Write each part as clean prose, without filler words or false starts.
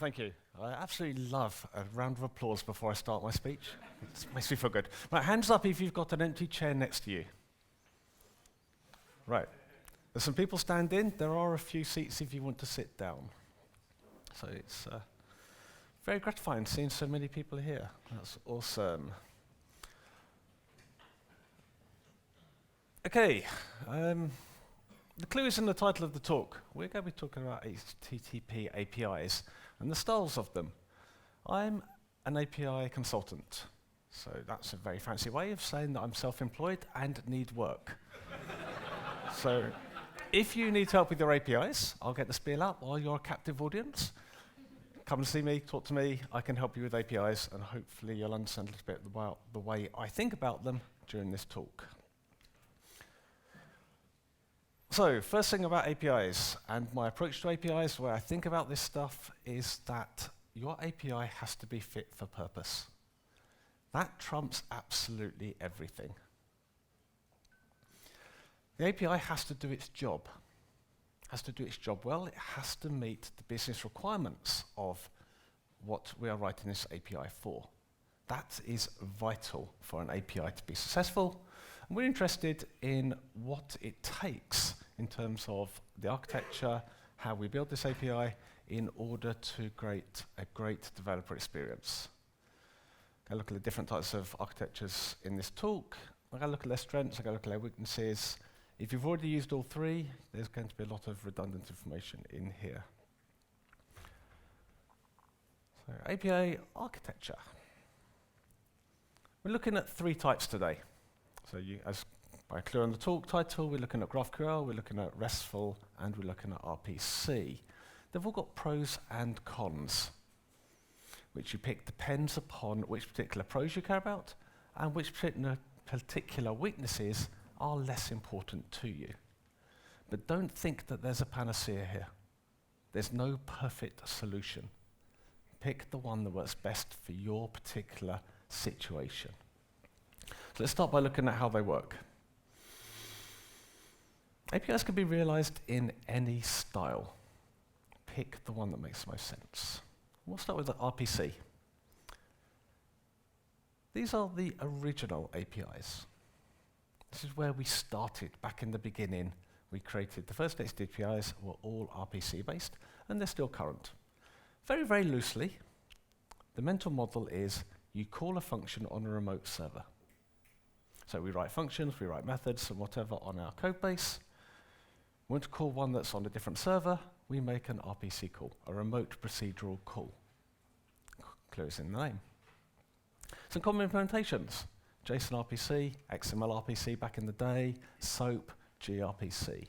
Thank you. I absolutely love a round of applause before I start my speech. It makes me feel good. Right, hands up if you've got an empty chair next to you. Right. There's some people standing. There are a few seats if you want to sit down. So it's very gratifying seeing so many people here. That's awesome. Okay. The clue is in the title of the talk. We're going to be talking about HTTP APIs and the styles of them. I'm an API consultant, so that's a very fancy way of saying that I'm self-employed and need work. So if you need help with your APIs, I'll get the spiel up while you're a captive audience. Come and see me, talk to me, I can help you with APIs, and hopefully you'll understand a little bit about the way I think about them during this talk. So, first thing about APIs, and my approach to APIs, the way I think about this stuff, is that your API has to be fit for purpose. That trumps absolutely everything. The API has to do its job. It has to do its job well. It has to meet the business requirements of what we are writing this API for. That is vital for an API to be successful. And we're interested in what it takes in terms of the architecture, how we build this API in order to create a great developer experience. I look at the different types of architectures in this talk. I'm going to look at their strengths, I'm going to look at their weaknesses. If you've already used all three, there's going to be a lot of redundant information in here. So, API architecture. We're looking at three types today. So as by clear on the talk title, we're looking at GraphQL, we're looking at RESTful, and we're looking at RPC. They've all got pros and cons. Which you pick depends upon which particular pros you care about and which particular weaknesses are less important to you. But don't think that there's a panacea here. There's no perfect solution. Pick the one that works best for your particular situation. So let's start by looking at how they work. APIs can be realized in any style. Pick the one that makes the most sense. We'll start with the RPC. These are the original APIs. This is where we started back in the beginning. We created the first HTTP APIs were all RPC based, and they're still current. Very, very loosely, the mental model is you call a function on a remote server. So we write functions, we write methods, and whatever on our code base. We want to call one that's on a different server, we make an RPC call, a remote procedural call. Clue is in the name. Some common implementations. JSON RPC, XML RPC back in the day, SOAP, gRPC.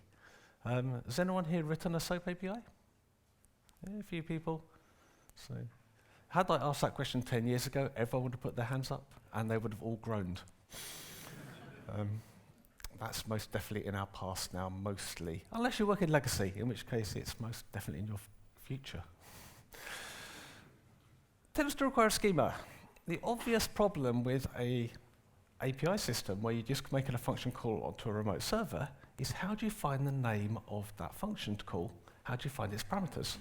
Has anyone here written a SOAP API? Yeah, a few people. So, had I asked that question 10 years ago, everyone would have put their hands up, and they would have all groaned. That's most definitely in our past now, mostly. Unless you work in legacy, in which case it's most definitely in your future. Tends to require a schema. The obvious problem with a API system where you're just making a function call onto a remote server is how do you find the name of that function to call? How do you find its parameters?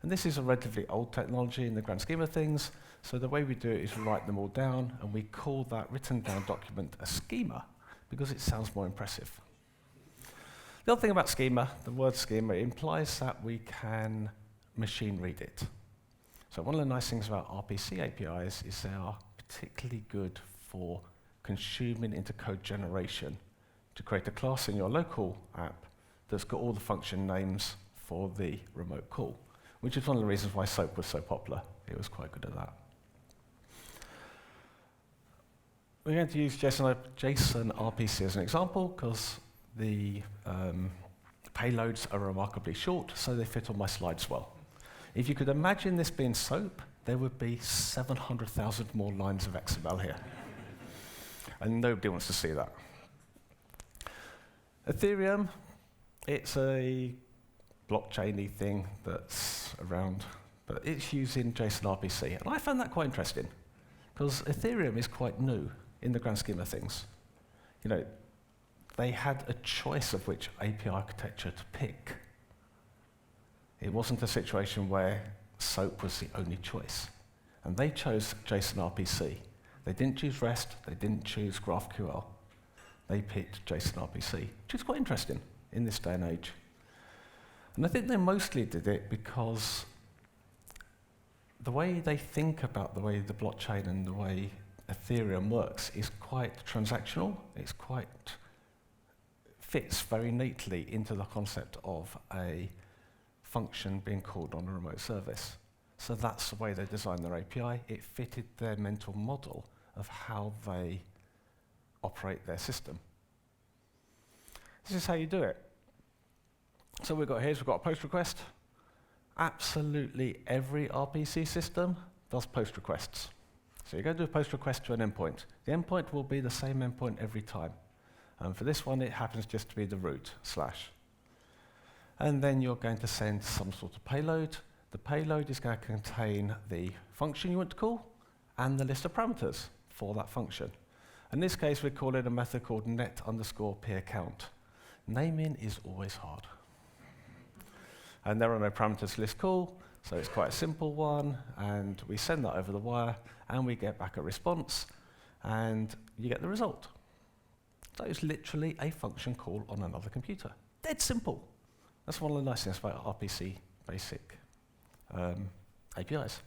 And this is a relatively old technology in the grand scheme of things, so the way we do it is write them all down, and we call that written down document a schema, because it sounds more impressive. The other thing about schema, the word schema, implies that we can machine read it. So one of the nice things about RPC APIs is they are particularly good for consuming into code generation to create a class in your local app that's got all the function names for the remote call, which is one of the reasons why SOAP was so popular. It was quite good at that. We're going to use JSON RPC as an example because the payloads are remarkably short, so they fit on my slides well. If you could imagine this being SOAP, there would be 700,000 more lines of XML here. And nobody wants to see that. Ethereum, it's a blockchain-y thing that's around, but it's using JSON RPC. And I found that quite interesting, because Ethereum is quite new in the grand scheme of things. You know, they had a choice of which API architecture to pick. It wasn't a situation where SOAP was the only choice. And they chose JSON RPC. They didn't choose REST, they didn't choose GraphQL. They picked JSON RPC, which is quite interesting in this day and age. And I think they mostly did it because the way they think about the way the blockchain and the way Ethereum works is quite transactional. It's quite fits very neatly into the concept of a function being called on a remote service. So that's the way they designed their API. It fitted their mental model of how they operate their system. This is how you do it. So we've got a post request. Absolutely every RPC system does post requests. So you're going to do a post request to an endpoint. The endpoint will be the same endpoint every time. And for this one, it happens just to be the root /. And then you're going to send some sort of payload. The payload is going to contain the function you want to call and the list of parameters for that function. In this case, we call it a method called net_peerCount. Naming is always hard. And there are no parameters to list call, so it's quite a simple one, and we send that over the wire, and we get back a response, and you get the result. So it's literally a function call on another computer. Dead simple. That's one of the nice things about RPC basic APIs.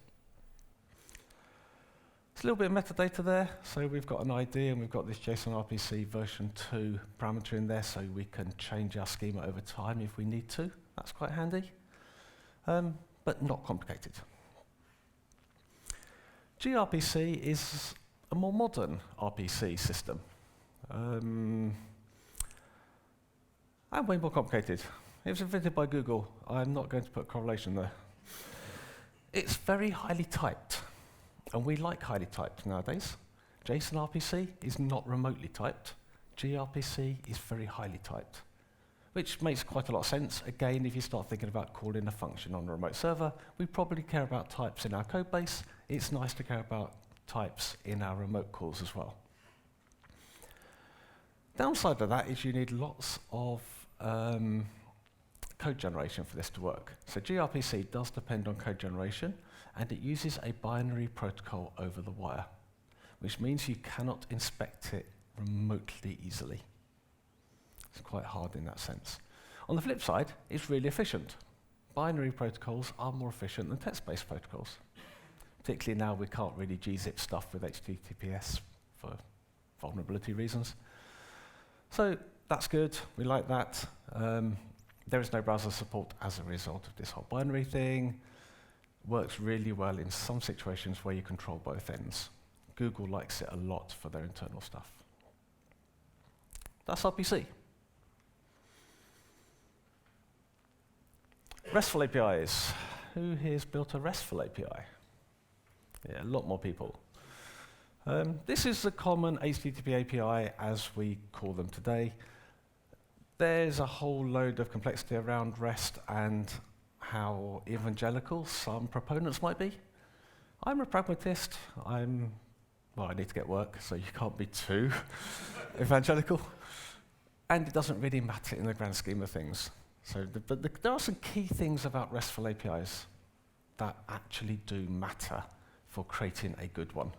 There's a little bit of metadata there, so we've got an ID and we've got this JSON RPC version 2 parameter in there, so we can change our schema over time if we need to. That's quite handy, but not complicated. gRPC is a more modern RPC system, and way more complicated. It was invented by Google. I'm not going to put correlation there. It's very highly typed. And we like highly typed nowadays. JSON RPC is not remotely typed. gRPC is very highly typed, which makes quite a lot of sense. Again, if you start thinking about calling a function on a remote server, we probably care about types in our code base. It's nice to care about types in our remote calls as well. Downside of that is you need lots of code generation for this to work. So gRPC does depend on code generation, and it uses a binary protocol over the wire, which means you cannot inspect it remotely easily. It's quite hard in that sense. On the flip side, it's really efficient. Binary protocols are more efficient than text-based protocols. Particularly now we can't really gzip stuff with HTTPS for vulnerability reasons. So that's good, we like that. There is no browser support as a result of this whole binary thing. Works really well in some situations where you control both ends. Google likes it a lot for their internal stuff. That's RPC. RESTful APIs. Who here's built a RESTful API? Yeah, a lot more people. This is the common HTTP API as we call them today. There's a whole load of complexity around REST and how evangelical some proponents might be. I'm a pragmatist. I need to get work, so you can't be too evangelical. And it doesn't really matter in the grand scheme of things. So there are some key things about RESTful APIs that actually do matter for creating a good one.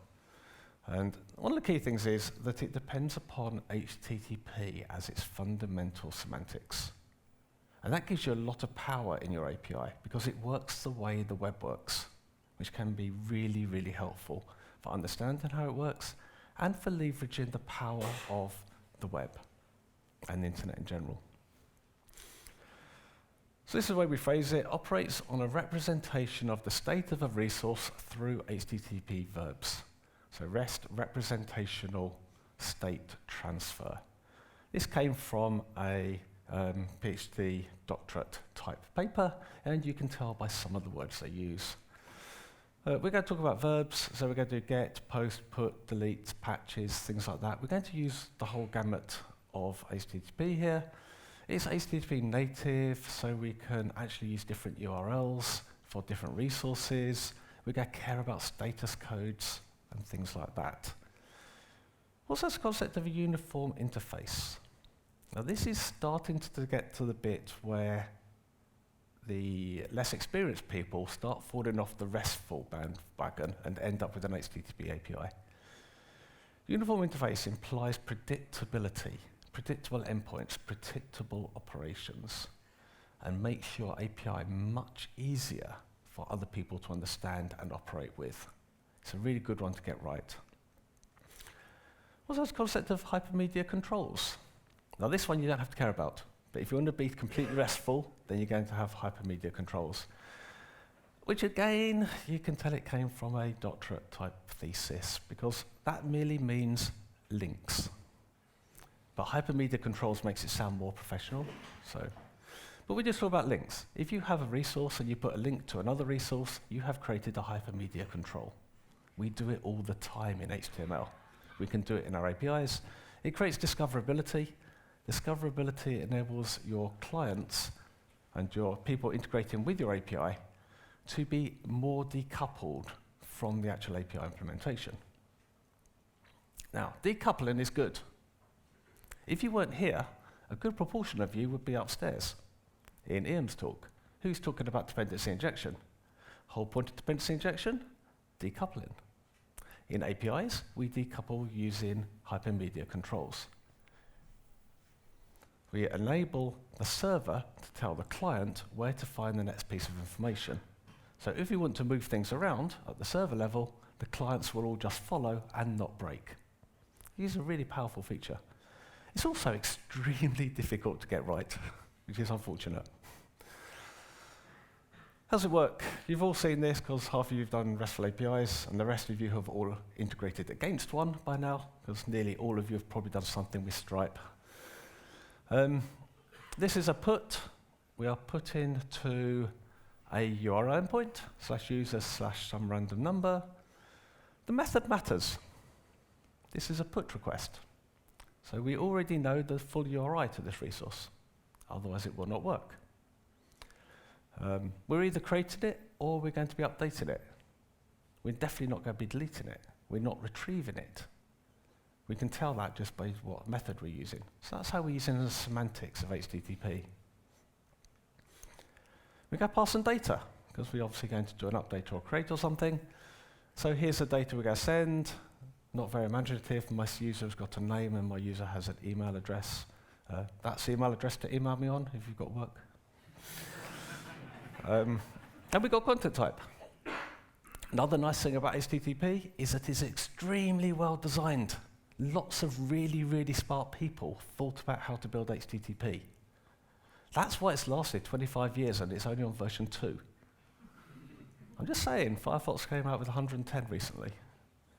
And one of the key things is that it depends upon HTTP as its fundamental semantics. And that gives you a lot of power in your API because it works the way the web works, which can be really, really helpful for understanding how it works and for leveraging the power of the web and the internet in general. So this is the way we phrase it. Operates on a representation of the state of a resource through HTTP verbs. So REST, representational state transfer. This came from a PhD doctorate type paper, and you can tell by some of the words they use. We're going to talk about verbs, so we're going to do get, post, put, delete, patches, things like that. We're going to use the whole gamut of HTTP here. It's HTTP native, so we can actually use different URLs for different resources. We're going to care about status codes and things like that. Also, this concept of a uniform interface. Now, this is starting to get to the bit where the less experienced people start falling off the RESTful bandwagon and end up with an HTTP API. Uniform interface implies predictability, predictable endpoints, predictable operations, and makes your API much easier for other people to understand and operate with. It's a really good one to get right. What's this concept of hypermedia controls? Now this one you don't have to care about, but if you want to be completely RESTful, then you're going to have hypermedia controls, which again, you can tell it came from a doctorate type thesis, because that merely means links. But hypermedia controls makes it sound more professional, but we just talk about links. If you have a resource and you put a link to another resource, you have created a hypermedia control. We do it all the time in HTML. We can do it in our APIs. It creates discoverability. Discoverability enables your clients and your people integrating with your API to be more decoupled from the actual API implementation. Now, decoupling is good. If you weren't here, a good proportion of you would be upstairs in Ian's talk. Who's talking about dependency injection? Whole point of dependency injection? Decoupling. In APIs, we decouple using hypermedia controls. We enable the server to tell the client where to find the next piece of information. So if you want to move things around at the server level, the clients will all just follow and not break. It's a really powerful feature. It's also extremely difficult to get right, which is unfortunate. How's it work? You've all seen this because half of you have done RESTful APIs, and the rest of you have all integrated against one by now, because nearly all of you have probably done something with Stripe. This is a put. We are putting to a URL endpoint, /user /some random number. The method matters. This is a put request. So we already know the full URI to this resource. Otherwise, it will not work. We're either creating it or we're going to be updating it. We're definitely not going to be deleting it. We're not retrieving it. We can tell that just by what method we're using. So that's how we're using the semantics of HTTP. We go pass some data, because we're obviously going to do an update or a create or something. So here's the data we're going to send. Not very imaginative. My user's got a name and my user has an email address. That's the email address to email me on if you've got work. And we've got content type. Another nice thing about HTTP is that it's extremely well designed. Lots of really, really smart people thought about how to build HTTP. That's why it's lasted 25 years and it's only on version 2. I'm just saying, Firefox came out with 110 recently.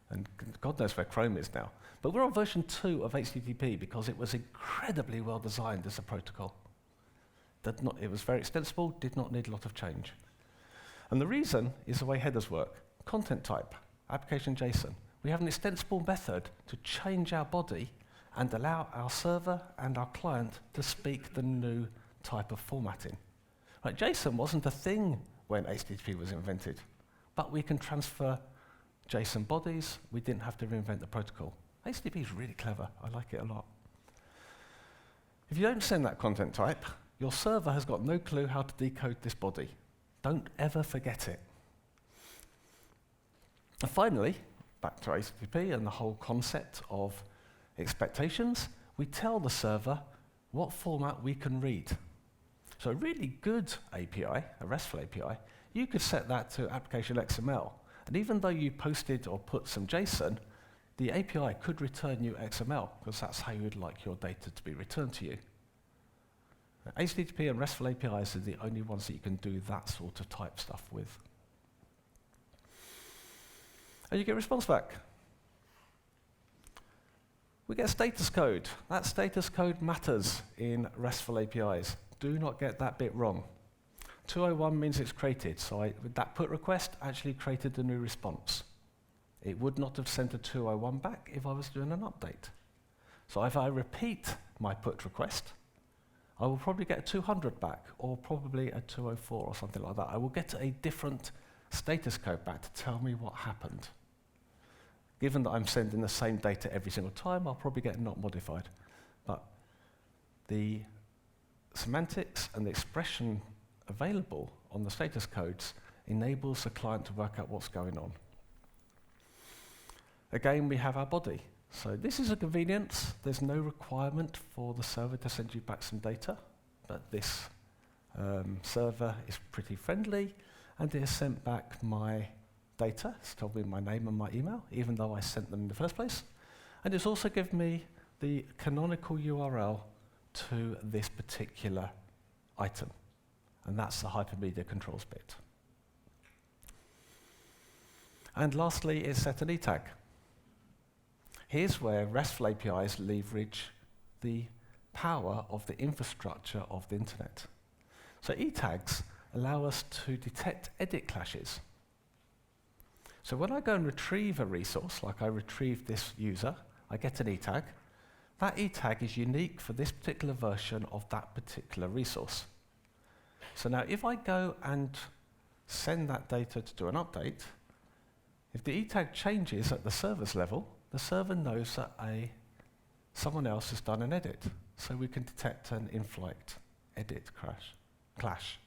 And God knows where Chrome is now. But we're on version 2 of HTTP because it was incredibly well designed as a protocol. It was very extensible, did not need a lot of change. And the reason is the way headers work. Content type, application JSON. We have an extensible method to change our body and allow our server and our client to speak the new type of formatting. Right, JSON wasn't a thing when HTTP was invented, but we can transfer JSON bodies. We didn't have to reinvent the protocol. HTTP is really clever. I like it a lot. If you don't send that content type, your server has got no clue how to decode this body. Don't ever forget it. And finally, back to HTTP and the whole concept of expectations, we tell the server what format we can read. So a really good API, a RESTful API, you could set that to application XML. And even though you posted or put some JSON, the API could return you XML, because that's how you'd like your data to be returned to you. HTTP and RESTful APIs are the only ones that you can do that sort of type stuff with. And you get response back. We get status code. That status code matters in RESTful APIs. Do not get that bit wrong. 201 means it's created, so that put request actually created a new response. It would not have sent a 201 back if I was doing an update. So if I repeat my put request, I will probably get a 200 back, or probably a 204 or something like that. I will get a different status code back to tell me what happened. Given that I'm sending the same data every single time, I'll probably get not modified. But the semantics and the expression available on the status codes enables the client to work out what's going on. Again, we have our body. So this is a convenience. There's no requirement for the server to send you back some data, but this server is pretty friendly, and it has sent back my data. It's told me my name and my email, even though I sent them in the first place. And it's also given me the canonical URL to this particular item, and that's the hypermedia controls bit. And lastly, it's set an E-tag. Here's where RESTful APIs leverage the power of the infrastructure of the internet. So E-tags allow us to detect edit clashes. So when I go and retrieve a resource, like I retrieve this user, I get an E-tag. That E-tag is unique for this particular version of that particular resource. So now if I go and send that data to do an update, if the E-tag changes at the server's level, the server knows that someone else has done an edit. So we can detect an in-flight edit clash.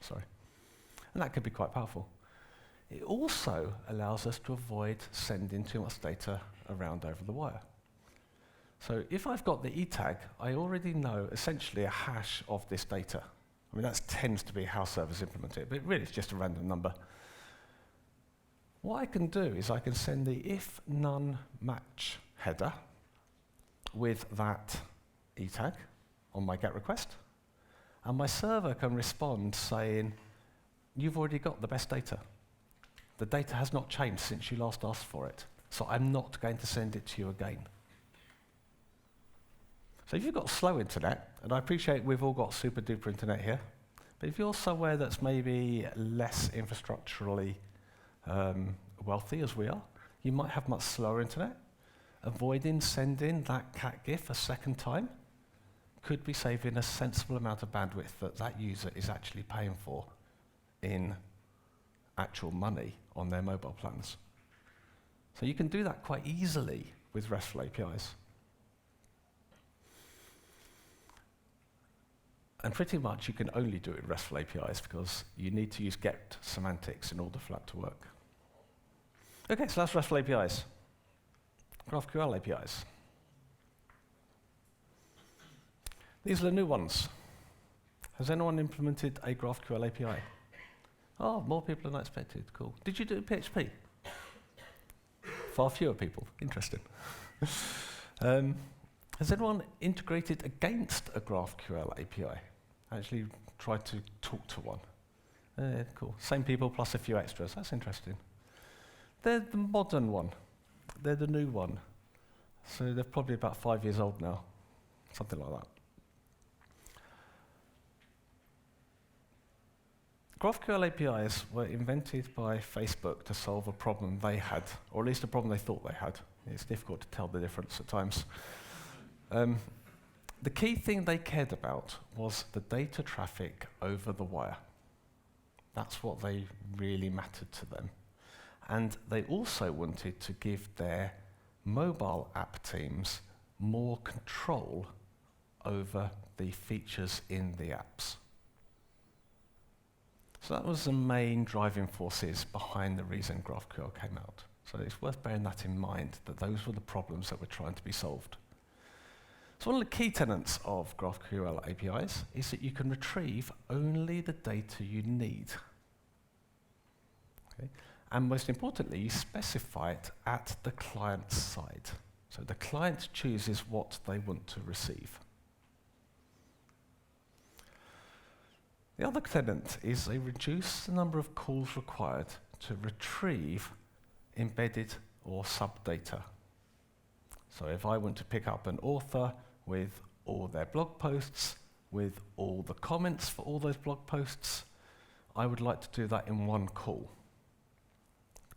And that could be quite powerful. It also allows us to avoid sending too much data around over the wire. So if I've got the E-tag, I already know essentially a hash of this data. I mean, that tends to be how servers implement it, but really it's just a random number. What I can do is I can send the if none match header with that E-tag on my GET request, and my server can respond saying, you've already got the best data. The data has not changed since you last asked for it, so I'm not going to send it to you again. So if you've got slow internet, and I appreciate we've all got super duper internet here, but if you're somewhere that's maybe less infrastructurally wealthy as we are, you might have much slower internet. Avoiding sending that cat GIF a second time could be saving a sensible amount of bandwidth that that user is actually paying for in actual money on their mobile plans. So you can do that quite easily with RESTful APIs. And pretty much you can only do it with RESTful APIs because you need to use GET semantics in order for that to work. Okay, so that's RESTful APIs. GraphQL APIs. These are the new ones. Has anyone implemented a GraphQL API? Oh, more people than I expected. Cool. Did you do it in PHP? Far fewer people. Interesting. Has anyone integrated against a GraphQL API? Actually tried to talk to one? Cool. Same people plus a few extras. That's interesting. They're the modern one. They're the new one. So they're probably about 5 years old now. Something like that. GraphQL APIs were invented by Facebook to solve a problem they had, or at least a problem they thought they had. It's difficult to tell the difference at times. The key thing they cared about was the data traffic over the wire. That's what they really mattered to them. And they also wanted to give their mobile app teams more control over the features in the apps. So that was the main driving forces behind the reason GraphQL came out. So it's worth bearing that in mind, that those were the problems that were trying to be solved. So one of the key tenets of GraphQL APIs is that you can retrieve only the data you need. Okay? And most importantly, you specify it at the client side. So the client chooses what they want to receive. The other tenet is they reduce the number of calls required to retrieve embedded or sub-data. So if I want to pick up an author with all their blog posts, with all the comments for all those blog posts, I would like to do that in one call.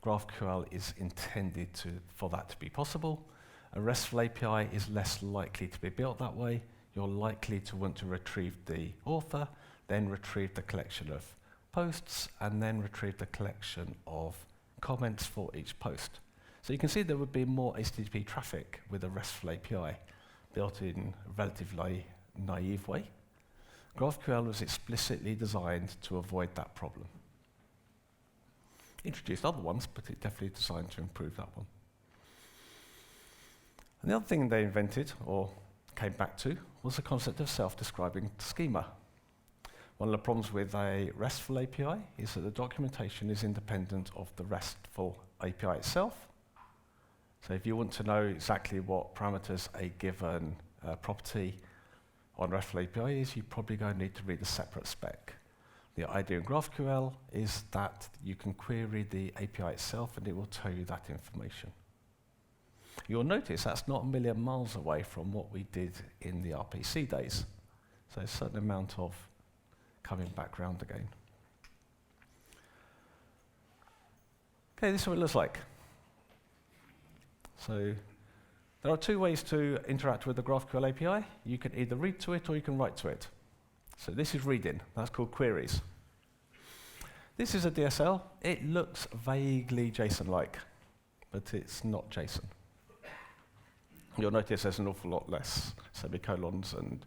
GraphQL is intended for that to be possible. A RESTful API is less likely to be built that way. You're likely to want to retrieve the author, then retrieve the collection of posts, and then retrieve the collection of comments for each post. So you can see there would be more HTTP traffic with a RESTful API built in a relatively naive way. GraphQL was explicitly designed to avoid that problem. Introduced other ones, but it definitely designed to improve that one. And the other thing they invented, or came back to, was the concept of self-describing schema. One of the problems with a RESTful API is that the documentation is independent of the RESTful API itself. So if you want to know exactly what parameters a given property on RESTful API is, you probably going to need to read a separate spec. The idea in GraphQL is that you can query the API itself and it will tell you that information. You'll notice that's not a million miles away from what we did in the RPC days. So a certain amount of coming back round again. Okay, this is what it looks like. So there are two ways to interact with the GraphQL API. You can either read to it or you can write to it. So this is reading. That's called queries. This is a DSL. It looks vaguely JSON-like, but it's not JSON. You'll notice there's an awful lot less semicolons and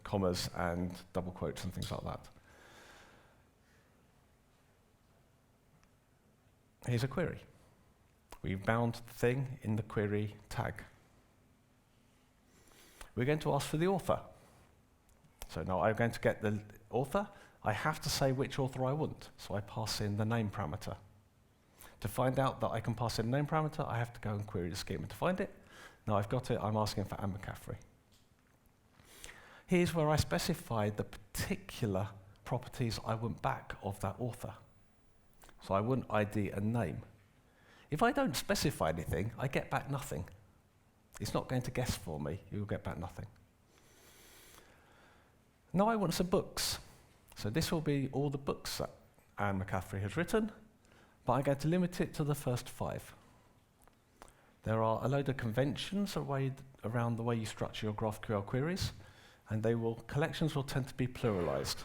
commas and double quotes and things like that. Here's a query. We've bound the thing in the query tag. We're going to ask for the author. So now I'm going to get the author. I have to say which author I want, so I pass in the name parameter. To find out that I can pass in a name parameter, I have to go and query the schema to find it. Now I've got it, I'm asking for Anne McCaffrey. Here's where I specify the particular properties I want back of that author. So I want ID and name. If I don't specify anything, I get back nothing. It's not going to guess for me, you'll get back nothing. Now I want some books. So this will be all the books that Anne McCaffrey has written, but I'm going to limit it to the first 5. There are a load of conventions around the way you structure your GraphQL queries, and collections will tend to be pluralized,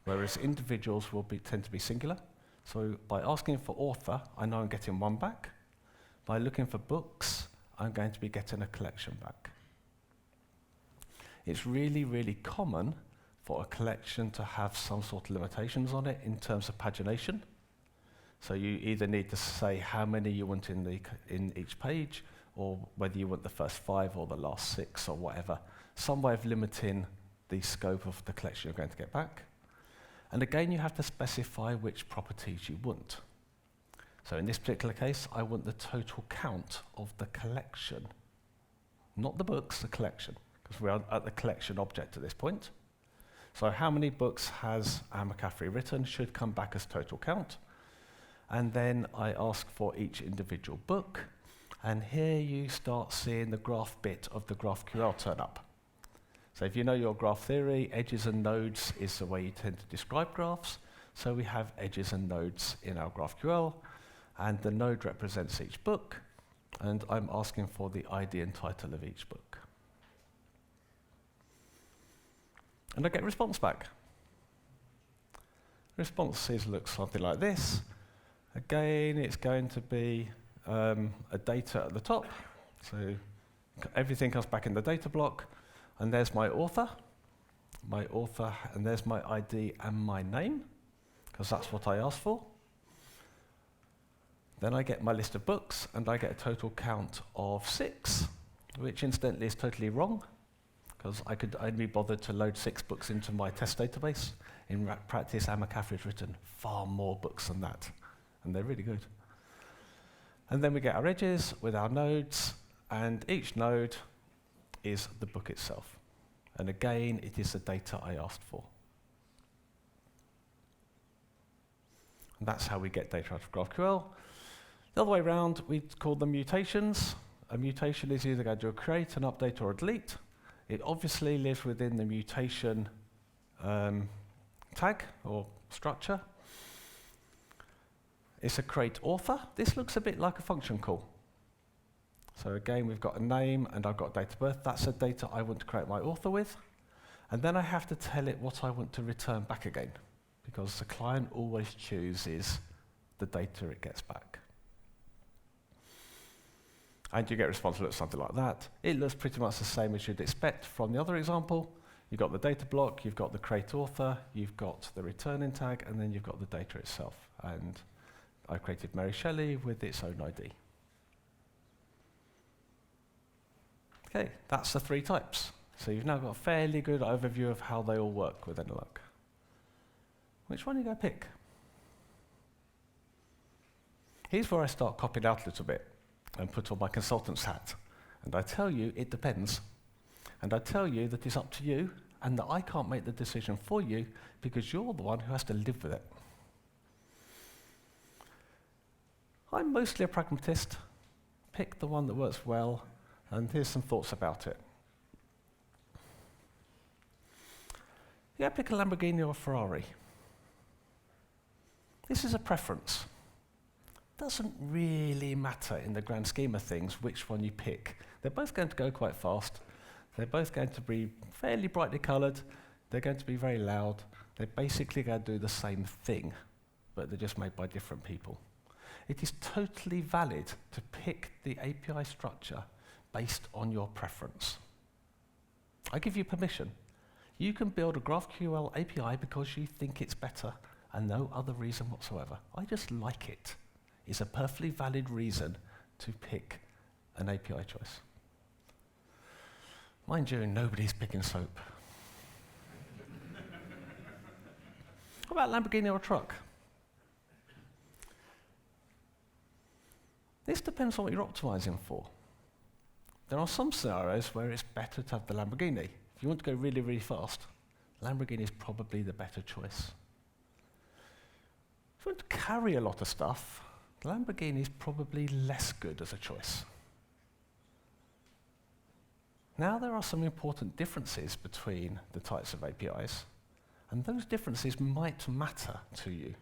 whereas individuals will tend to be singular. So by asking for author, I know I'm getting one back. By looking for books, I'm going to be getting a collection back. It's really, really common for a collection to have some sort of limitations on it in terms of pagination. So you either need to say how many you want in each page, or whether you want the first 5 or the last 6 or whatever. Some way of limiting the scope of the collection you're going to get back. And again, you have to specify which properties you want. So in this particular case, I want the total count of the collection. Not the books, the collection, because we are at the collection object at this point. So how many books has Anne McCaffrey written should come back as total count. And then I ask for each individual book. And here you start seeing the graph bit of the GraphQL turn up. So if you know your graph theory, edges and nodes is the way you tend to describe graphs. So we have edges and nodes in our GraphQL, and the node represents each book, and I'm asking for the ID and title of each book. And I get a response back. Responses look something like this. Again, it's going to be a data at the top. So everything comes back in the data block. And there's my author, and there's my ID and my name, because that's what I asked for. Then I get my list of books, and I get a total count of 6, which incidentally is totally wrong, because I could only bother to load 6 books into my test database. In practice, Anne McCaffrey's written far more books than that, and they're really good. And then we get our edges with our nodes, and each node is the book itself. And again, it is the data I asked for. And that's how we get data out of GraphQL. The other way around, we call them mutations. A mutation is either going to do a create, an update, or a delete. It obviously lives within the mutation tag or structure. It's a create author. This looks a bit like a function call. So again, we've got a name and I've got date of birth. That's the data I want to create my author with. And then I have to tell it what I want to return back again, because the client always chooses the data it gets back. And you get a response that looks something like that. It looks pretty much the same as you'd expect from the other example. You've got the data block, you've got the create author, you've got the returning tag, and then you've got the data itself. And I created Mary Shelley with its own ID. Okay, that's the 3 types. So you've now got a fairly good overview of how they all work with any luck. Which one are you going to pick? Here's where I start copying out a little bit and put on my consultant's hat. And I tell you, it depends. And I tell you that it's up to you and that I can't make the decision for you because you're the one who has to live with it. I'm mostly a pragmatist. Pick the one that works well, and here's some thoughts about it. Yeah, pick a Lamborghini or a Ferrari. This is a preference. Doesn't really matter in the grand scheme of things which one you pick. They're both going to go quite fast. They're both going to be fairly brightly coloured. They're going to be very loud. They're basically going to do the same thing, but they're just made by different people. It is totally valid to pick the API structure based on your preference. I give you permission. You can build a GraphQL API because you think it's better and no other reason whatsoever. I just like it. It's a perfectly valid reason to pick an API choice. Mind you, nobody's picking soap. What about Lamborghini or a truck? This depends on what you're optimizing for. There are some scenarios where it's better to have the Lamborghini. If you want to go really, really fast, Lamborghini is probably the better choice. If you want to carry a lot of stuff, the Lamborghini is probably less good as a choice. Now there are some important differences between the types of APIs, and those differences might matter to you.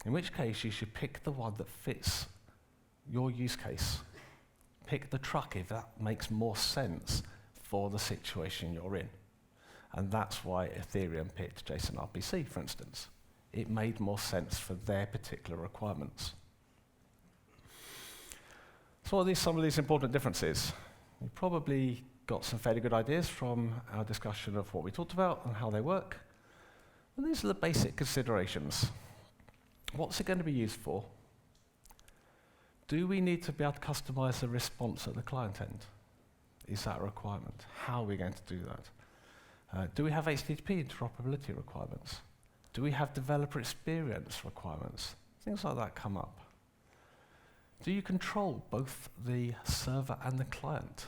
In which case you should pick the one that fits your use case. Pick the truck if that makes more sense for the situation you're in. And that's why Ethereum picked JSON RPC, for instance. It made more sense for their particular requirements. So what are some of these important differences? You probably got some fairly good ideas from our discussion of what we talked about and how they work. And these are the basic considerations. What's it going to be used for? Do we need to be able to customize the response at the client end? Is that a requirement? How are we going to do that? Do we have HTTP interoperability requirements? Do we have developer experience requirements? Things like that come up. Do you control both the server and the client?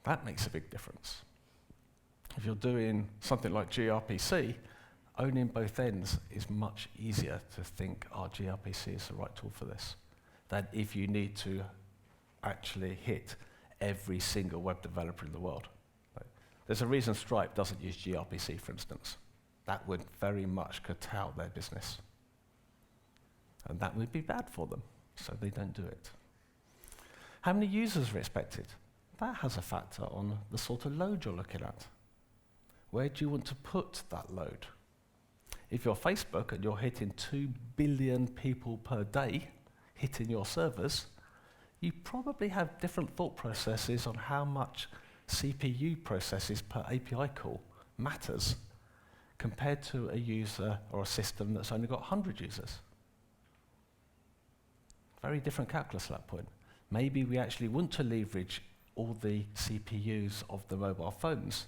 That makes a big difference. If you're doing something like gRPC, owning both ends is much easier to think, gRPC is the right tool for this, than if you need to actually hit every single web developer in the world. Right? There's a reason Stripe doesn't use gRPC, for instance. That would very much curtail their business. And that would be bad for them, so they don't do it. How many users are expected? That has a factor on the sort of load you're looking at. Where do you want to put that load? If you're Facebook and you're hitting 2 billion people per day hitting your servers, you probably have different thought processes on how much CPU processes per API call matters compared to a user or a system that's only got 100 users. Very different calculus at that point. Maybe we actually want to leverage all the CPUs of the mobile phones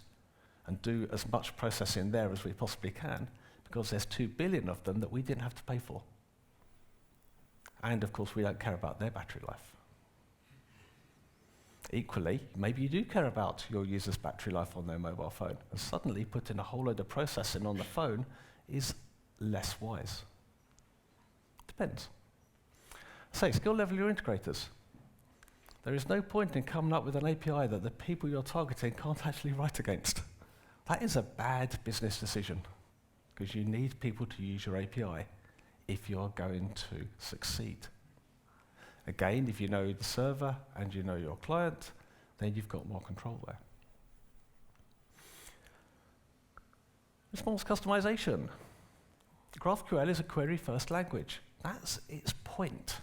and do as much processing there as we possibly can, because there's 2 billion of them that we didn't have to pay for. And of course, we don't care about their battery life. Equally, maybe you do care about your user's battery life on their mobile phone, and suddenly putting a whole load of processing on the phone is less wise. Depends. Say, skill level your integrators. There is no point in coming up with an API that the people you're targeting can't actually write against. That is a bad business decision, because you need people to use your API if you're going to succeed. Again, if you know the server and you know your client, then you've got more control there. Response customization. GraphQL is a query-first language. That's its point.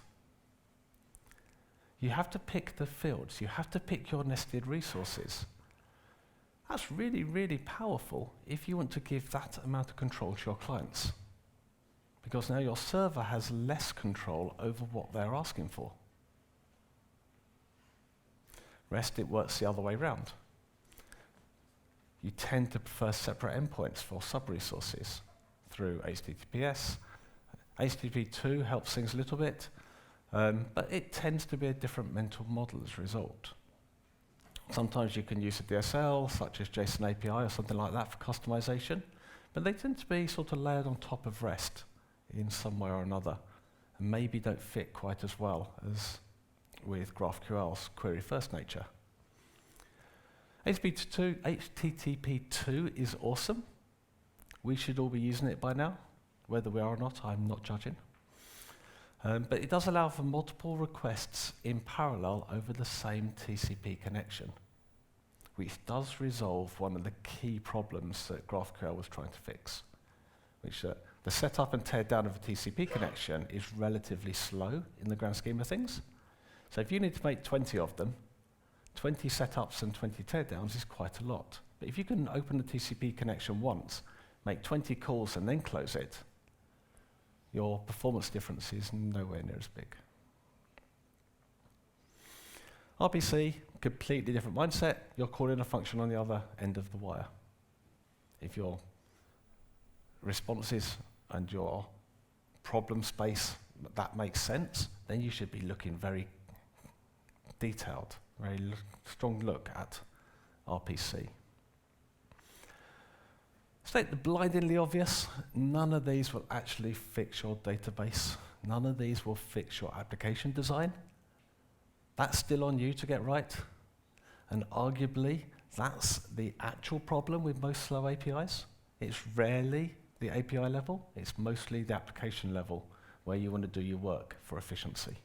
You have to pick the fields. You have to pick your nested resources. That's really, really powerful if you want to give that amount of control to your clients. Because now your server has less control over what they're asking for. REST, it works the other way around. You tend to prefer separate endpoints for sub-resources through HTTPS. HTTP2 helps things a little bit, but it tends to be a different mental model as a result. Sometimes you can use a DSL, such as JSON API or something like that for customization, but they tend to be sort of layered on top of REST in some way or another, and maybe don't fit quite as well as with GraphQL's query-first nature. HTTP2 is awesome. We should all be using it by now. Whether we are or not, I'm not judging. But it does allow for multiple requests in parallel over the same TCP connection, which does resolve one of the key problems that GraphQL was trying to fix, which the setup and tear down of a TCP connection is relatively slow in the grand scheme of things. So if you need to make 20 of them, 20 setups and 20 teardowns is quite a lot. But if you can open the TCP connection once, make 20 calls and then close it, your performance difference is nowhere near as big. RPC, completely different mindset. You're calling a function on the other end of the wire. If your responses and your problem space, that makes sense, then you should be looking very detailed, very strong look at RPC. State the blindingly obvious, none of these will actually fix your database. None of these will fix your application design. That's still on you to get right. And arguably, that's the actual problem with most slow APIs. It's rarely the API level, it's mostly the application level where you want to do your work for efficiency.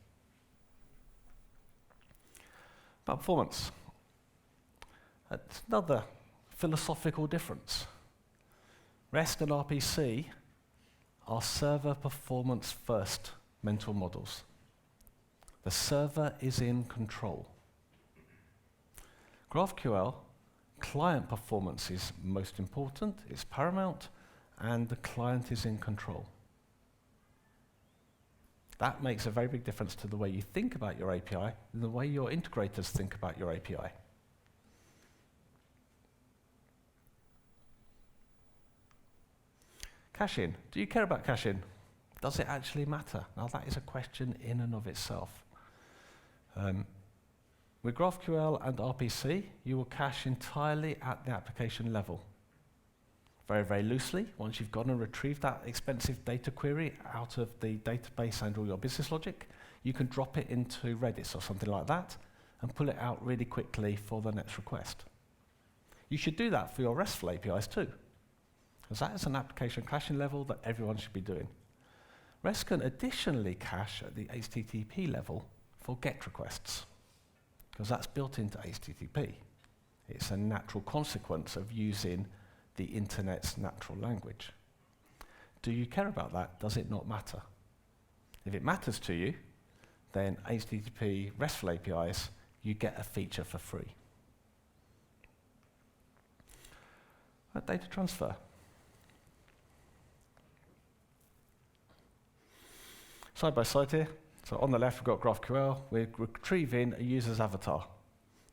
About performance. That's another philosophical difference. REST and RPC are server performance first mental models. The server is in control. GraphQL, client performance is most important, it's paramount, and the client is in control. That makes a very big difference to the way you think about your API and the way your integrators think about your API. Caching. Do you care about caching? Does it actually matter? Now that is a question in and of itself. With GraphQL and RPC, you will cache entirely at the application level. Very, very loosely, once you've gone and retrieved that expensive data query out of the database and all your business logic, you can drop it into Redis or something like that and pull it out really quickly for the next request. You should do that for your RESTful APIs too, because that is an application caching level that everyone should be doing. REST can additionally cache at the HTTP level for GET requests, because that's built into HTTP. It's a natural consequence of using the internet's natural language. Do you care about that? Does it not matter? If it matters to you, then HTTP RESTful APIs, you get a feature for free. Data transfer. Side by side here. So on the left, we've got GraphQL. We're retrieving a user's avatar.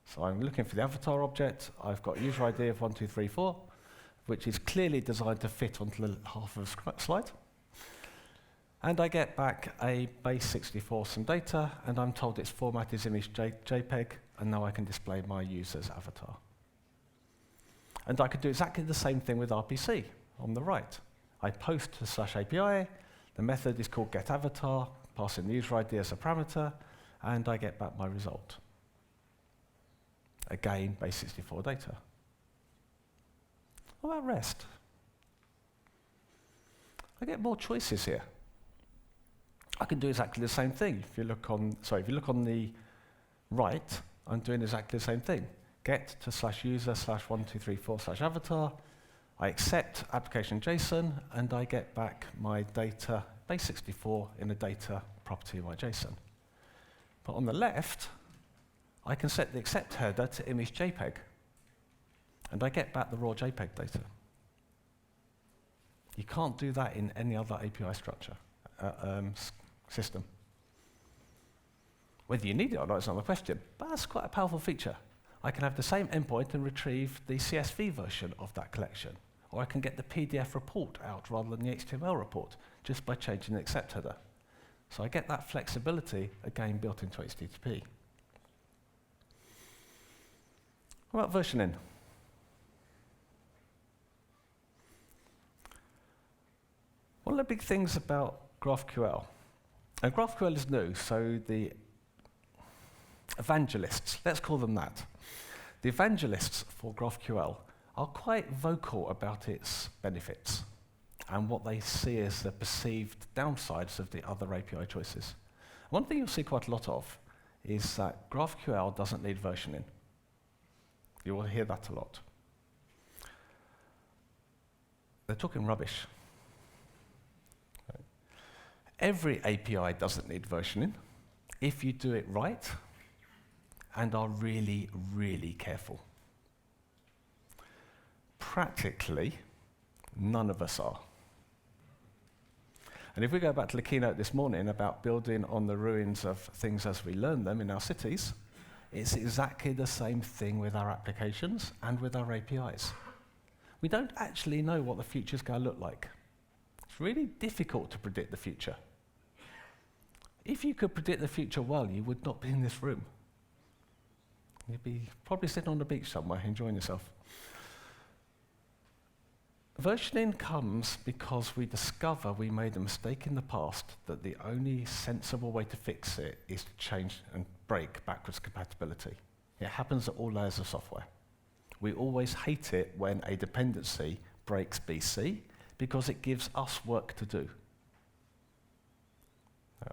So I'm looking for the avatar object. I've got user ID of 1234, which is clearly designed to fit onto the half of a slide. And I get back a base 64 some data, and I'm told its format is image JPEG, and now I can display my user's avatar. And I could do exactly the same thing with RPC on the right. I post to /API, the method is called getAvatar, pass in the user ID as a parameter, and I get back my result. Again, base 64 data. What about REST? I get more choices here. I can do exactly the same thing. If you look on the right, I'm doing exactly the same thing. Get to /user /1234 /avatar. I accept application JSON, and I get back my data, base 64, in a data property of my JSON. But on the left, I can set the accept header to image JPEG. and I get back the raw JPEG data. You can't do that in any other API structure, system. Whether you need it or not is another question, but that's quite a powerful feature. I can have the same endpoint and retrieve the CSV version of that collection, or I can get the PDF report out rather than the HTML report just by changing the accept header. So I get that flexibility, again, built into HTTP. What about versioning? One of the big things about GraphQL, and GraphQL is new, so the evangelists, let's call them that. The evangelists for GraphQL are quite vocal about its benefits and what they see as the perceived downsides of the other API choices. One thing you'll see quite a lot of is that GraphQL doesn't need versioning. You will hear that a lot. They're talking rubbish. Every API doesn't need versioning if you do it right and are really, really careful. Practically, none of us are. And if we go back to the keynote this morning about building on the ruins of things as we learn them in our cities, it's exactly the same thing with our applications and with our APIs. We don't actually know what the future's going to look like. It's really difficult to predict the future. If you could predict the future well, you would not be in this room. You'd be probably sitting on the beach somewhere, enjoying yourself. Versioning comes because we discover we made a mistake in the past, that the only sensible way to fix it is to change and break backwards compatibility. It happens at all layers of software. We always hate it when a dependency breaks BC because it gives us work to do.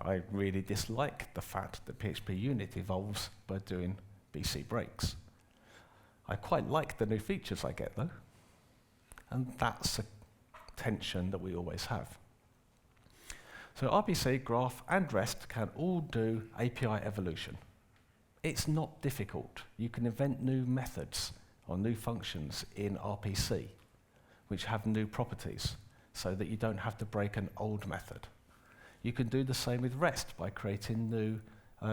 I really dislike the fact that PHP unit evolves by doing BC breaks. I quite like the new features I get though, and that's a tension that we always have. So RPC, Graph, and REST can all do API evolution. It's not difficult. You can invent new methods or new functions in RPC which have new properties so that you don't have to break an old method. You can do the same with REST by creating new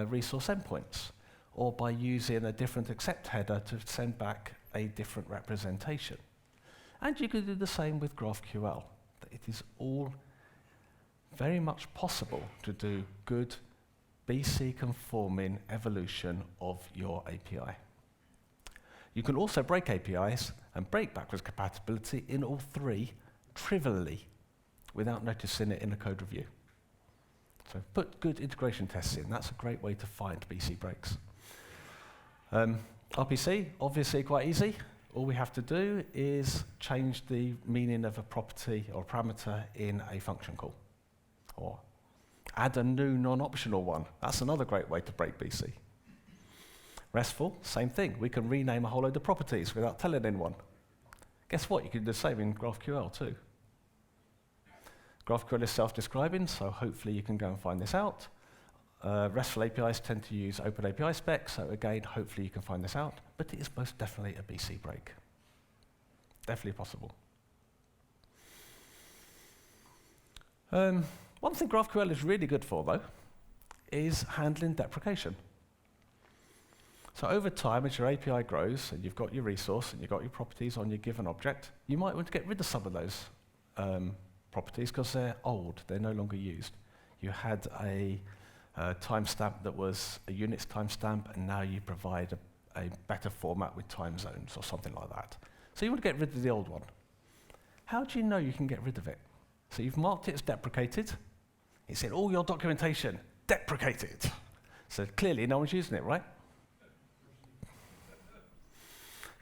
resource endpoints, or by using a different accept header to send back a different representation. And you can do the same with GraphQL. It is all very much possible to do good BC conforming evolution of your API. You can also break APIs and break backwards compatibility in all three trivially without noticing it in a code review. So put good integration tests in. That's a great way to find BC breaks. RPC, obviously quite easy. All we have to do is change the meaning of a property or parameter in a function call, or add a new non-optional one. That's another great way to break BC. RESTful, same thing. We can rename a whole load of properties without telling anyone. Guess what? You can do the same in GraphQL too. GraphQL is self-describing, so hopefully you can go and find this out. RESTful APIs tend to use open API specs, so again, hopefully you can find this out, but it is most definitely a BC break. Definitely possible. One thing GraphQL is really good for, though, is handling deprecation. So over time, as your API grows, and you've got your resource, and you've got your properties on your given object, you might want to get rid of some of those properties because they're old, they're no longer used. You had a timestamp that was a units timestamp, and now you provide a better format with time zones or something like that. So you want to get rid of the old one. How do you know you can get rid of it? So you've marked it as deprecated. It's in all your documentation, deprecated. So clearly no one's using it, right?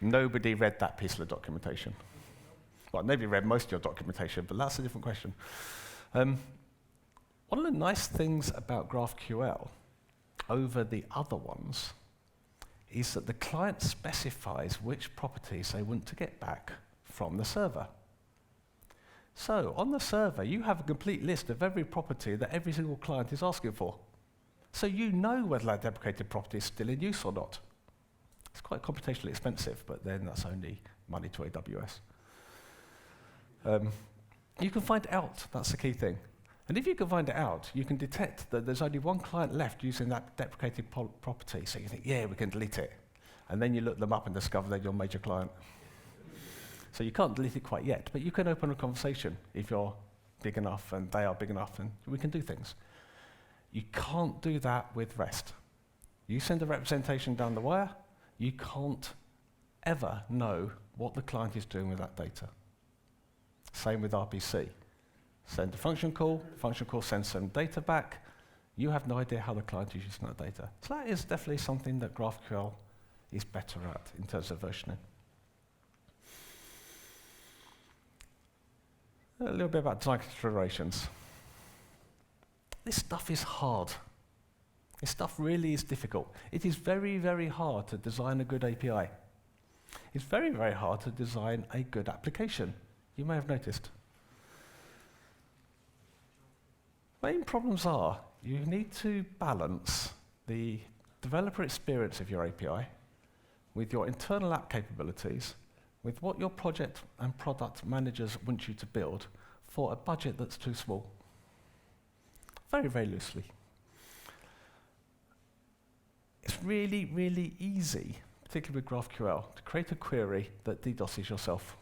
Nobody read that piece of the documentation. Well, nobody read most of your documentation, but that's a different question. One of the nice things about GraphQL over the other ones is that the client specifies which properties they want to get back from the server. So on the server, you have a complete list of every property that every single client is asking for. So you know whether that deprecated property is still in use or not. It's quite computationally expensive, but then that's only money to AWS. You can find out, that's the key thing. And if you can find it out, you can detect that there's only one client left using that deprecated property. So you think, yeah, we can delete it. And then you look them up and discover they're your major client. So you can't delete it quite yet, but you can open a conversation if you're big enough and they are big enough, and we can do things. You can't do that with REST. You send a representation down the wire, you can't ever know what the client is doing with that data. Same with RPC. Send a function call sends some data back. You have no idea how the client is using that data. So that is definitely something that GraphQL is better at in terms of versioning. A little bit about design considerations. This stuff is hard. This stuff really is difficult. It is very, very hard to design a good API. It's very, very hard to design a good application. You may have noticed. Main problems are you need to balance the developer experience of your API with your internal app capabilities, with what your project and product managers want you to build for a budget that's too small. Very, very loosely. It's really, really easy, particularly with GraphQL, to create a query that DDoSes yourself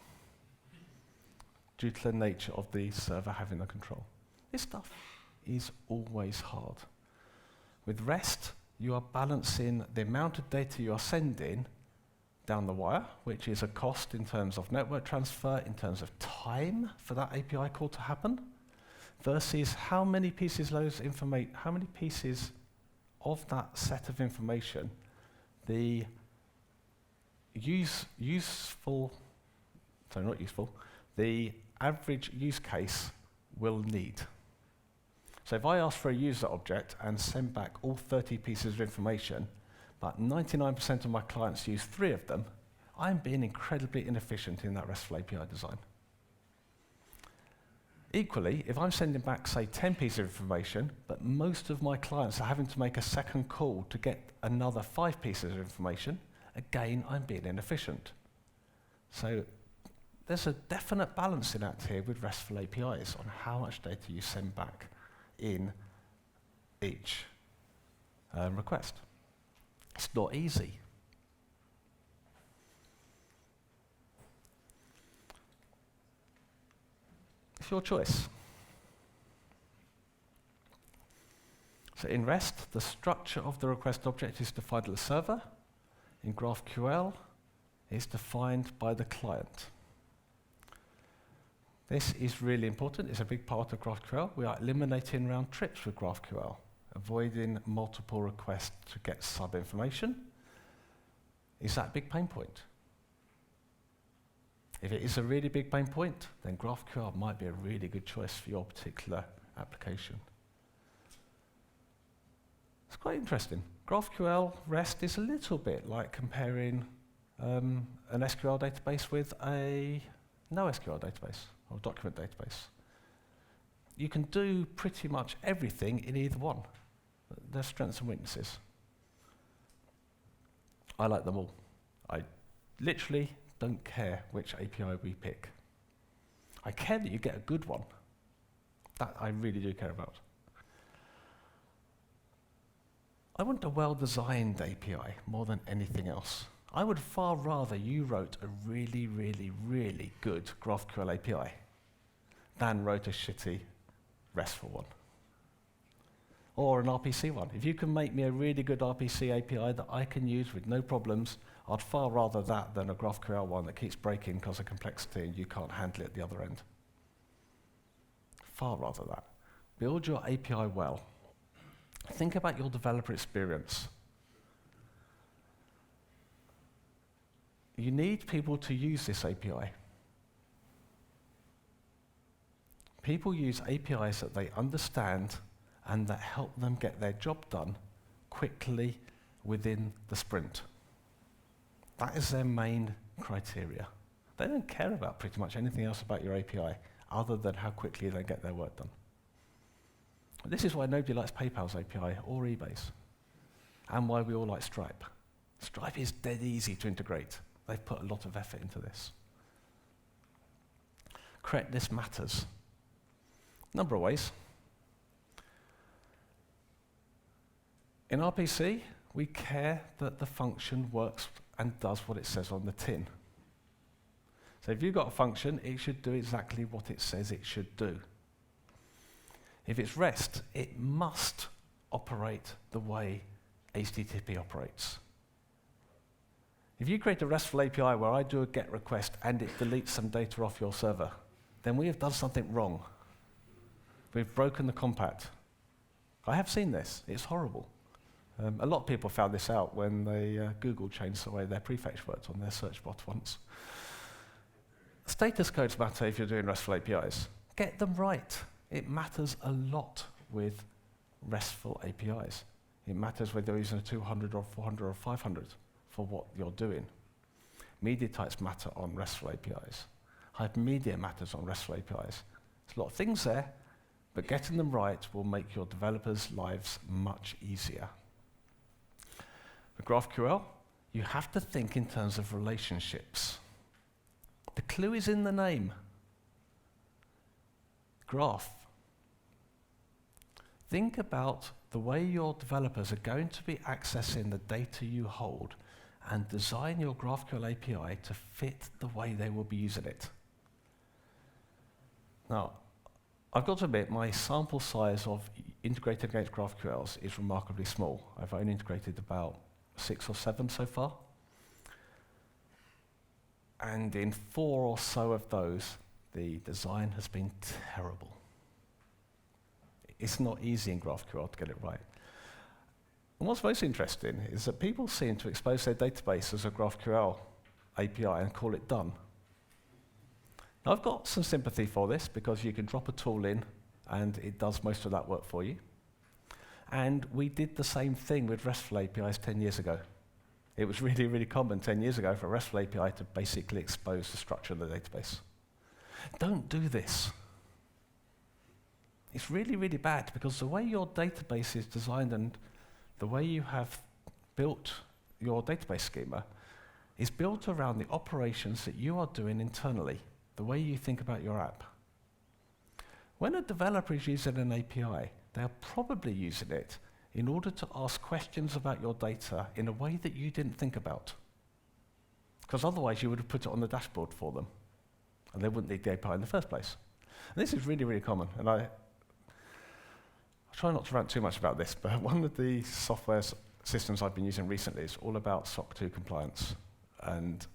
due to the nature of the server having the control. This stuff is always hard. With REST, you are balancing the amount of data you are sending down the wire, which is a cost in terms of network transfer, in terms of time for that API call to happen, versus how many pieces of that set of information the the average use case will need. So if I ask for a user object and send back all 30 pieces of information, but 99% of my clients use 3 of them, I'm being incredibly inefficient in that RESTful API design. Equally, if I'm sending back, say, 10 pieces of information, but most of my clients are having to make a second call to get another 5 pieces of information, again, I'm being inefficient. So there's a definite balancing act here with RESTful APIs on how much data you send back in each request. It's not easy. It's your choice. So in REST, the structure of the request object is defined at the server. In GraphQL, it's defined by the client. This is really important. It's a big part of GraphQL. We are eliminating round trips with GraphQL, avoiding multiple requests to get sub-information. Is that a big pain point? If it is a really big pain point, then GraphQL might be a really good choice for your particular application. It's quite interesting. GraphQL REST is a little bit like comparing an SQL database with a NoSQL database or document database. You can do pretty much everything in either one. There's strengths and weaknesses. I like them all. I literally don't care which API we pick. I care that you get a good one. That I really do care about. I want a well-designed API more than anything else. I would far rather you wrote a really, really, really good GraphQL API than wrote a shitty RESTful one. Or an RPC one. If you can make me a really good RPC API that I can use with no problems, I'd far rather that than a GraphQL one that keeps breaking because of complexity and you can't handle it at the other end. Far rather that. Build your API well. Think about your developer experience. You need people to use this API. People use APIs that they understand and that help them get their job done quickly within the sprint. That is their main criteria. They don't care about pretty much anything else about your API other than how quickly they get their work done. This is why nobody likes PayPal's API or eBay's, and why we all like Stripe. Stripe is dead easy to integrate. They've put a lot of effort into this. correctness matters. Number of ways. In RPC, we care that the function works and does what it says on the tin. So if you've got a function, it should do exactly what it says it should do. If it's REST, it must operate the way HTTP operates. If you create a RESTful API where I do a GET request and it deletes some data off your server, then we have done something wrong. We've broken the compact. I have seen this. It's horrible. A lot of people found this out when they Google changed the way their prefetch worked on their search bar once. Status codes matter if you're doing RESTful APIs. Get them right. It matters a lot with RESTful APIs. It matters whether you're using a 200 or 400 or 500 for what you're doing. Media types matter on RESTful APIs. Hypermedia matters on RESTful APIs. There's a lot of things there, but getting them right will make your developers' lives much easier. With GraphQL, you have to think in terms of relationships. The clue is in the name. Graph. Think about the way your developers are going to be accessing the data you hold and design your GraphQL API to fit the way they will be using it. Now, I've got to admit, my sample size of integrated against GraphQLs is remarkably small. I've only integrated about 6 or 7 so far. And in 4 or so of those, the design has been terrible. It's not easy in GraphQL to get it right. And what's most interesting is that people seem to expose their database as a GraphQL API and call it done. Now, I've got some sympathy for this because you can drop a tool in and it does most of that work for you. And we did the same thing with RESTful APIs 10 years ago. It was really, really common 10 years ago for a RESTful API to basically expose the structure of the database. Don't do this. It's really, really bad because the way your database is designed and the way you have built your database schema is built around the operations that you are doing internally, the way you think about your app. When a developer is using an API, they are probably using it in order to ask questions about your data in a way that you didn't think about. Because otherwise you would have put it on the dashboard for them, and they wouldn't need the API in the first place. And this is really, really common, and I try not to rant too much about this, but one of the software systems I've been using recently is all about SOC 2 compliance, and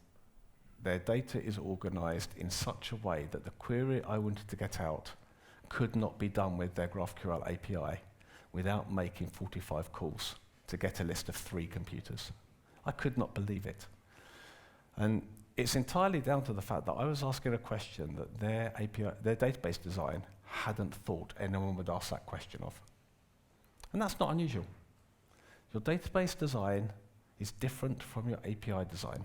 their data is organized in such a way that the query I wanted to get out could not be done with their GraphQL API without making 45 calls to get a list of 3 computers. I could not believe it. And it's entirely down to the fact that I was asking a question that their API, their database design hadn't thought anyone would ask that question of. And that's not unusual. Your database design is different from your API design.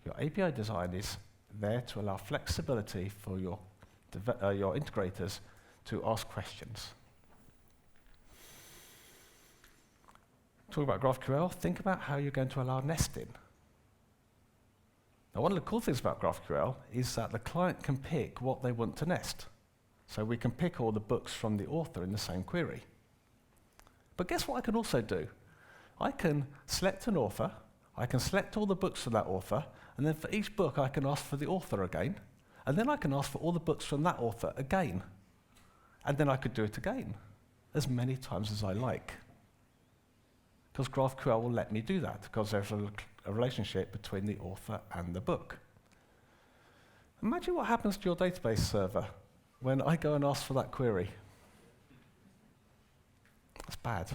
Your API design is there to allow flexibility for your integrators to ask questions. Talk about GraphQL, think about how you're going to allow nesting. Now, one of the cool things about GraphQL is that the client can pick what they want to nest. So we can pick all the books from the author in the same query. But guess what I can also do? I can select an author, I can select all the books from that author, and then for each book I can ask for the author again, and then I can ask for all the books from that author again. And then I could do it again, as many times as I like. Because GraphQL will let me do that, because there's a relationship between the author and the book. Imagine what happens to your database server when I go and ask for that query. That's bad.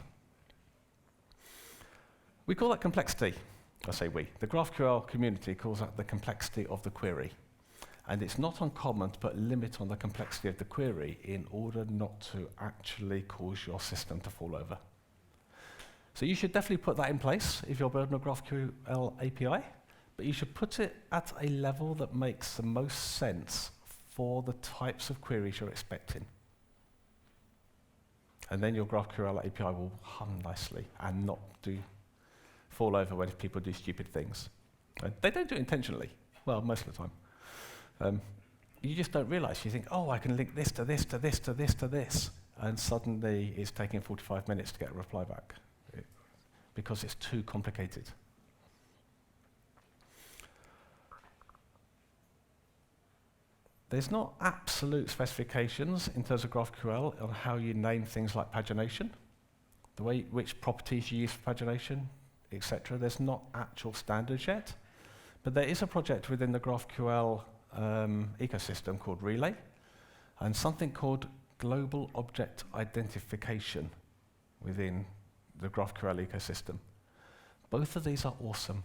We call that complexity. I say we. The GraphQL community calls that the complexity of the query. And it's not uncommon to put a limit on the complexity of the query in order not to actually cause your system to fall over. So you should definitely put that in place if you're building a GraphQL API, but you should put it at a level that makes the most sense for the types of queries you're expecting. And then your GraphQL API will hum nicely and not fall over when people do stupid things. They don't do it intentionally, well, most of the time. you just don't realize. You think, oh, I can link this to this to this to this to this. And suddenly it's taking 45 minutes to get a reply back because it's too complicated. There's not absolute specifications in terms of GraphQL on how you name things like pagination, the way which properties you use for pagination, etc. There's not actual standards yet, but there is a project within the GraphQL ecosystem called Relay, and something called Global Object Identification within the GraphQL ecosystem. Both of these are awesome.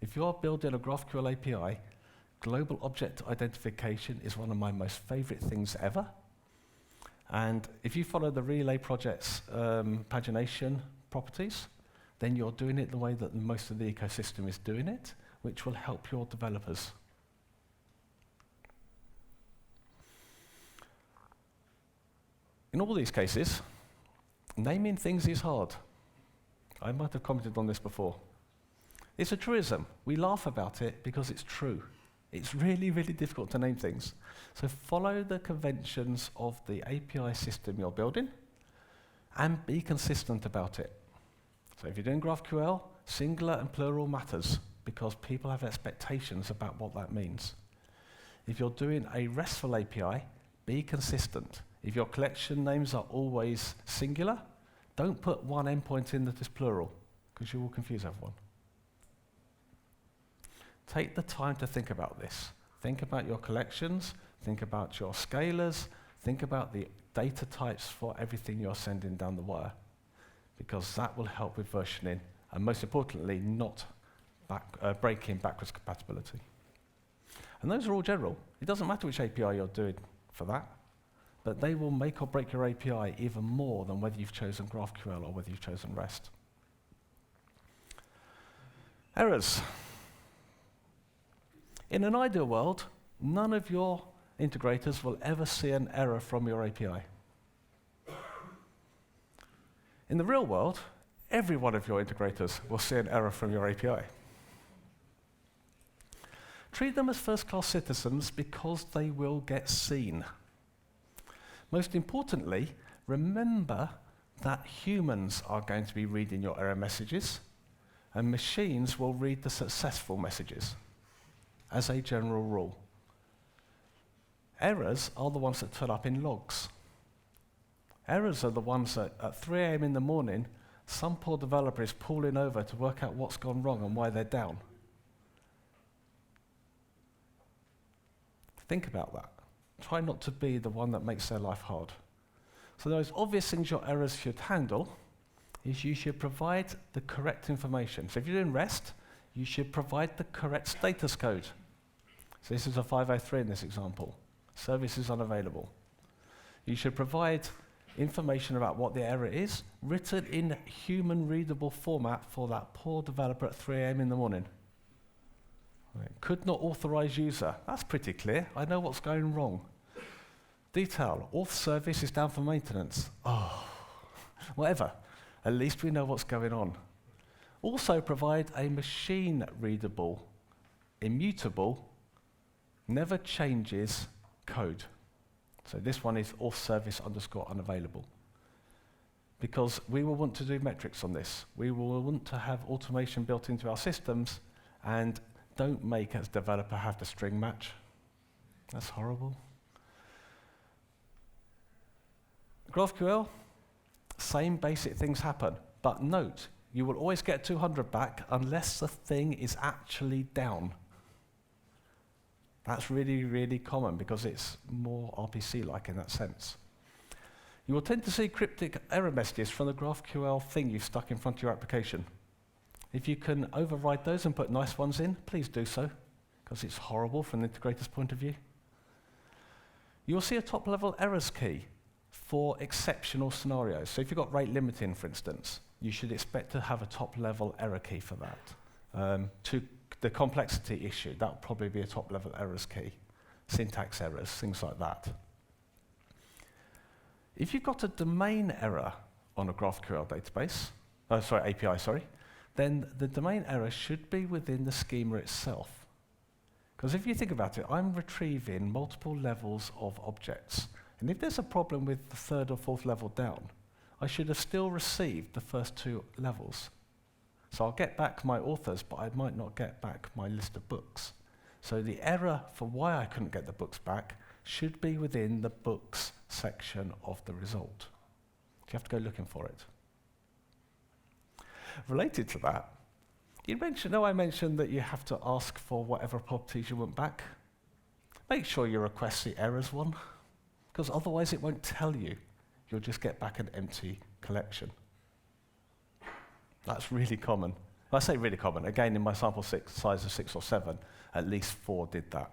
If you're building a GraphQL API, Global Object Identification is one of my most favorite things ever. And if you follow the Relay project's pagination properties, then you're doing it the way that most of the ecosystem is doing it, which will help your developers. In all these cases, naming things is hard. I might have commented on this before. It's a truism. We laugh about it because it's true. It's really, really difficult to name things. So follow the conventions of the API system you're building and be consistent about it. So if you're doing GraphQL, singular and plural matters because people have expectations about what that means. If you're doing a RESTful API, be consistent. If your collection names are always singular, don't put one endpoint in that is plural because you will confuse everyone. Take the time to think about this. Think about your collections, think about your scalars, think about the data types for everything you're sending down the wire, because that will help with versioning, and most importantly, not breaking backwards compatibility. And those are all general. It doesn't matter which API you're doing for that, but they will make or break your API even more than whether you've chosen GraphQL or whether you've chosen REST. Errors. In an ideal world, none of your integrators will ever see an error from your API. In the real world, every one of your integrators will see an error from your API. Treat them as first-class citizens because they will get seen. Most importantly, remember that humans are going to be reading your error messages, and machines will read the successful messages, as a general rule. Errors are the ones that turn up in logs. Errors are the ones that at 3 a.m. in the morning, some poor developer is pulling over to work out what's gone wrong and why they're down. Think about that. Try not to be the one that makes their life hard. So the most obvious things your errors should handle is you should provide the correct information. So if you're doing REST, you should provide the correct status code. So this is a 503 in this example. Service is unavailable. You should provide information about what the error is, written in human-readable format for that poor developer at 3 a.m. in the morning. Right. Could not authorize user. That's pretty clear. I know what's going wrong. Detail. Auth service is down for maintenance. Oh, whatever. At least we know what's going on. Also provide a machine-readable, immutable, never changes code. So this one is auth service underscore unavailable. Because we will want to do metrics on this. We will want to have automation built into our systems, and don't make as developer have to string match. That's horrible. GraphQL, same basic things happen, but note, you will always get 200 back unless the thing is actually down. That's really, really common because it's more RPC-like in that sense. You will tend to see cryptic error messages from the GraphQL thing you've stuck in front of your application. If you can override those and put nice ones in, please do so, because it's horrible from the integrator's point of view. You'll see a top-level errors key for exceptional scenarios. So if you've got rate limiting, for instance, you should expect to have a top-level error key for that. To the complexity issue, that would probably be a top-level errors key. Syntax errors, things like that. If you've got a domain error on a GraphQL database, API, then the domain error should be within the schema itself. Because if you think about it, I'm retrieving multiple levels of objects. And if there's a problem with the third or fourth level down, I should have still received the first two levels. So I'll get back my authors, but I might not get back my list of books. So the error for why I couldn't get the books back should be within the books section of the result. You have to go looking for it. Related to that, I mentioned that you have to ask for whatever properties you want back. Make sure you request the errors one, because otherwise it won't tell you. You'll just get back an empty collection. That's really common. I say really common. Again, in my sample size of 6 or 7, at least 4 did that.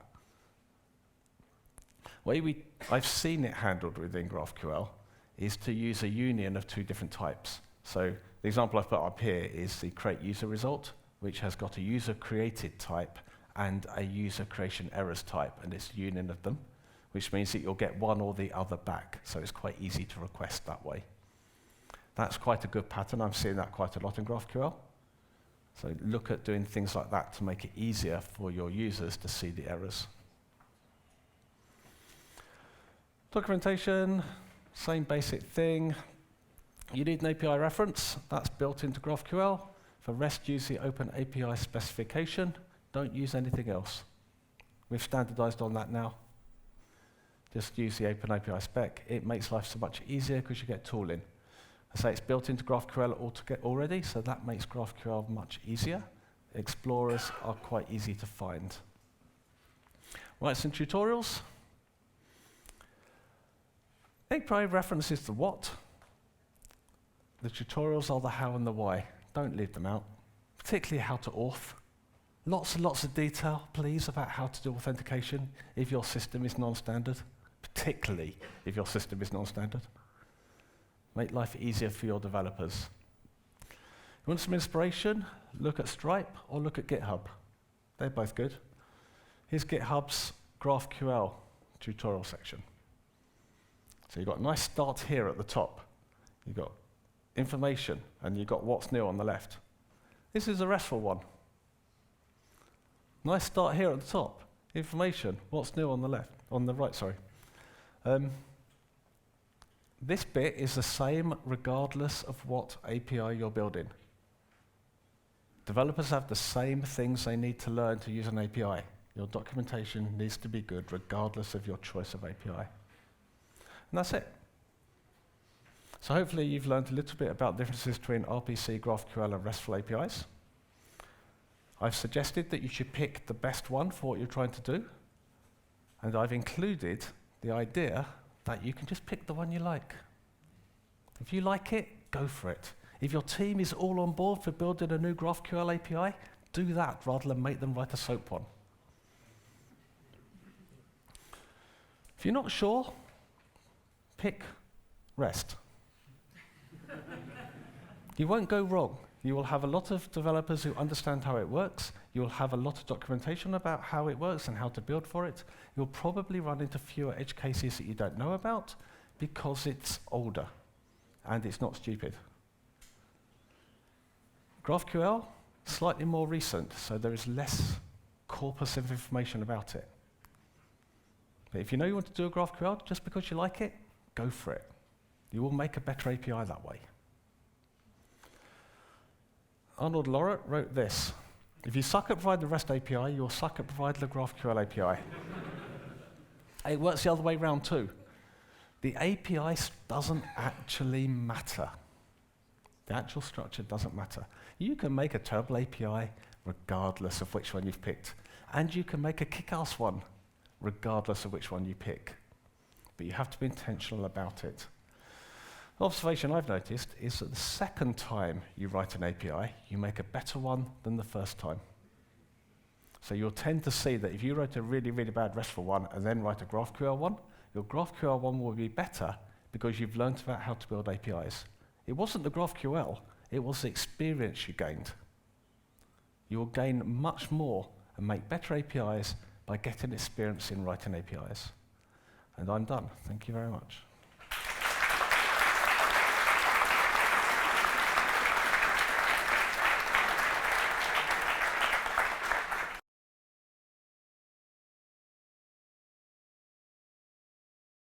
I've seen it handled within GraphQL is to use a union of 2 different types. So the example I've put up here is the create user result, which has got a user created type and a user creation errors type, and it's a union of them, which means that you'll get one or the other back. So it's quite easy to request that way. That's quite a good pattern. I'm seeing that quite a lot in GraphQL. So look at doing things like that to make it easier for your users to see the errors. Documentation, same basic thing. You need an API reference. That's built into GraphQL. For REST, use the Open API specification. Don't use anything else. We've standardized on that now. Just use the Open API spec. It makes life so much easier because you get tooling. I say it's built into GraphQL already, so that makes GraphQL much easier. Explorers are quite easy to find. Right, some tutorials. API reference is the what. The tutorials are the how and the why. Don't leave them out. Particularly how to auth. Lots and lots of detail, please, about how to do authentication if your system is non-standard. Particularly if your system is non-standard. Make life easier for your developers. You want some inspiration? Look at Stripe or look at GitHub. They're both good. Here's GitHub's GraphQL tutorial section. So you've got a nice start here at the top. You've got information, and you've got what's new on the left. This is a RESTful one. Nice start here at the top. Information, what's new on the left, on the right, sorry. This bit is the same regardless of what API you're building. Developers have the same things they need to learn to use an API. Your documentation needs to be good regardless of your choice of API. And that's it. So hopefully you've learned a little bit about differences between RPC, GraphQL, and RESTful APIs. I've suggested that you should pick the best one for what you're trying to do. And I've included the idea that you can just pick the one you like. If you like it, go for it. If your team is all on board for building a new GraphQL API, do that rather than make them write a SOAP one. If you're not sure, pick REST. You won't go wrong. You will have a lot of developers who understand how it works. You will have a lot of documentation about how it works and how to build for it. You'll probably run into fewer edge cases that you don't know about because it's older and it's not stupid. GraphQL, slightly more recent, so there is less corpus of information about it. But if you know you want to do a GraphQL just because you like it, go for it. You will make a better API that way. Arnold Lauret wrote this: if you suck at providing the REST API, you'll suck at providing the GraphQL API. It works the other way around too. The API doesn't actually matter. The actual structure doesn't matter. You can make a terrible API regardless of which one you've picked. And you can make a kick-ass one regardless of which one you pick. But you have to be intentional about it. The observation I've noticed is that the second time you write an API, you make a better one than the first time. So you'll tend to see that if you wrote a really, really bad RESTful one and then write a GraphQL one, your GraphQL one will be better because you've learned about how to build APIs. It wasn't the GraphQL, it was the experience you gained. You will gain much more and make better APIs by getting experience in writing APIs. And I'm done. Thank you very much.